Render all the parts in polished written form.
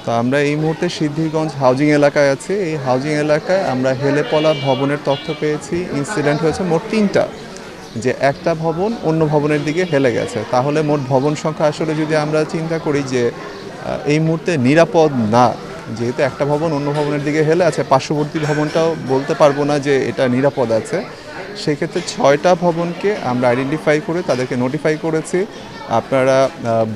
তো আমরা এই মুহূর্তে সিদ্ধিরগঞ্জ হাউজিং এলাকায় আছি। এই হাউজিং এলাকায় আমরা হেলেপলা ভবনের তথ্য পেয়েছি। ইনসিডেন্ট হয়েছে মোট 3টা, যে একটা ভবন অন্য ভবনের দিকে হেলে গেছে। তাহলে মোট ভবন সংখ্যা আসলে যদি আমরা চিন্তা করি যে এই মুহূর্তে নিরাপদ না, যেহেতু একটা ভবন অন্য ভবনের দিকে হেলে আছে, পার্শ্ববর্তী ভবনটাও বলতে পারবো না যে এটা নিরাপদ আছে। সেক্ষেত্রে 6টা ভবনকে আমরা আইডেন্টিফাই করে তাদেরকে নোটিফাই করেছি। আপনারা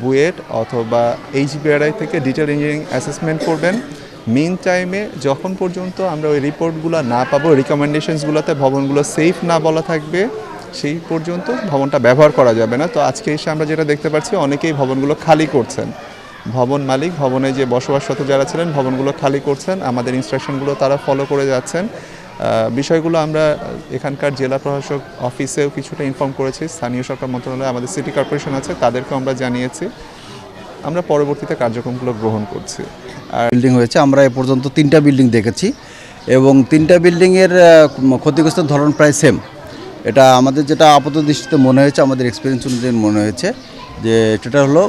বুয়েট অথবা HBRI থেকে ডিটেল ইঞ্জিনিয়ারিং অ্যাসেসমেন্ট করবেন। মিন টাইমে যখন পর্যন্ত আমরা ওই রিপোর্টগুলো না পাবো, রিকমেন্ডেশনসগুলোতে ভবনগুলো সেফ না বলা থাকবে, সেই পর্যন্ত ভবনটা ব্যবহার করা যাবে না। তো আজকে এসে আমরা যেটা দেখতে পাচ্ছি, অনেকেই ভবনগুলো খালি করছেন। ভবন মালিক, ভবনে যে বসবাসরত যারা ছিলেন, ভবনগুলো খালি করছেন। আমাদের ইনস্ট্রাকশনগুলো তারা ফলো করে যাচ্ছেন। বিষয়গুলো আমরা এখানকার জেলা প্রশাসক অফিসেও কিছুটা ইনফর্ম করেছি। স্থানীয় সরকার মন্ত্রণালয়, আমাদের সিটি কর্পোরেশন আছে, তাদেরকেও আমরা জানিয়েছি। আমরা পরবর্তীতে কার্যক্রমগুলো গ্রহণ করছি। আর বিল্ডিং হয়েছে, আমরা এ পর্যন্ত 3টা বিল্ডিং দেখেছি এবং 3টা বিল্ডিংয়ের ক্ষতিগ্রস্তের ধরন প্রায় সেম। এটা আমাদের যেটা আপাত দৃষ্টিতে মনে হয়েছে, আমাদের এক্সপিরিয়েন্স অনুযায়ী মনে হয়েছে যে সেটা হলো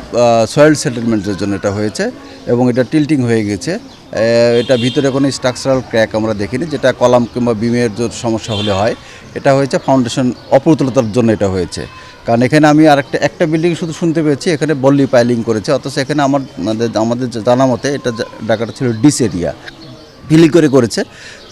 সয়েল সেটেলমেন্টের জন্য এটা হয়েছে এবং এটা টিল্টিং হয়ে গেছে। এটা ভিতরে কোনো স্ট্রাকচারাল ক্র্যাক আমরা দেখিনি, যেটা কলাম কিংবা বিমের যে সমস্যা হলে হয়। এটা হয়েছে ফাউন্ডেশন অপ্রতুলতার জন্য এটা হয়েছে। কারণ এখানে আমি একটা বিল্ডিং শুধু শুনতে পেয়েছি এখানে বল্লি পাইলিং করেছে, অথচ এখানে আমাদের জানা মতে এটা ডাকাটা ছিল ডিস এরিয়া, ফিলিং করেছে,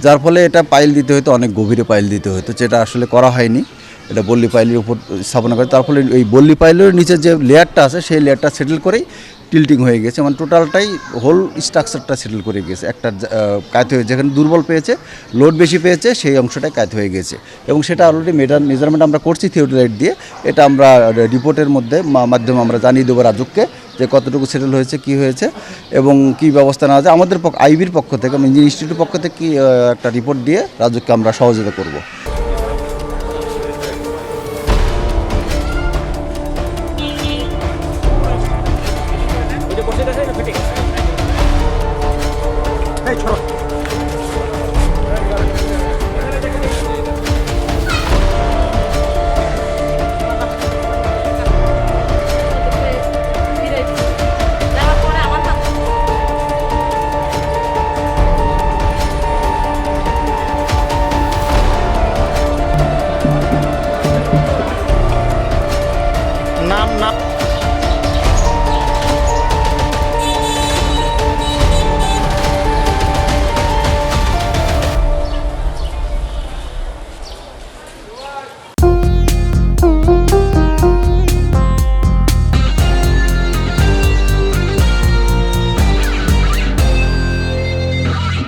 যার ফলে এটা পাইল দিতে হতো, অনেক গভীরে পাইল দিতে হতো, যেটা আসলে করা হয়নি। এটা বল্লি পাইলের উপর স্থাপনা করে, তার ফলে এই বল্লি পাইলের নিচে যে লেয়ারটা আছে সেই লেয়ারটা সেটেল করেই টিল্টিং হয়ে গেছে, মানে টোটালটাই হোল স্ট্রাকচারটা সেটেল করে গেছে। একটা কাত হয়ে যেখানে দুর্বল পেয়েছে, লোড বেশি পেয়েছে, সেই অংশটাই কাত হয়ে গেছে এবং সেটা অলরেডি মেজারমেন্ট আমরা করছি থিওরিলাইট দিয়ে। এটা আমরা রিপোর্টের মাধ্যমে আমরা জানিয়ে দেবো রাজুককে যে কতটুকু সেটেল হয়েছে, কি হয়েছে এবং কি ব্যবস্থা নেওয়া যায়। আমাদের আইবির পক্ষ থেকে, ইঞ্জিনিয়ারিং ইনস্টিটিউটের পক্ষ থেকে একটা রিপোর্ট দিয়ে রাজুককে আমরা সহযোগিতা করব।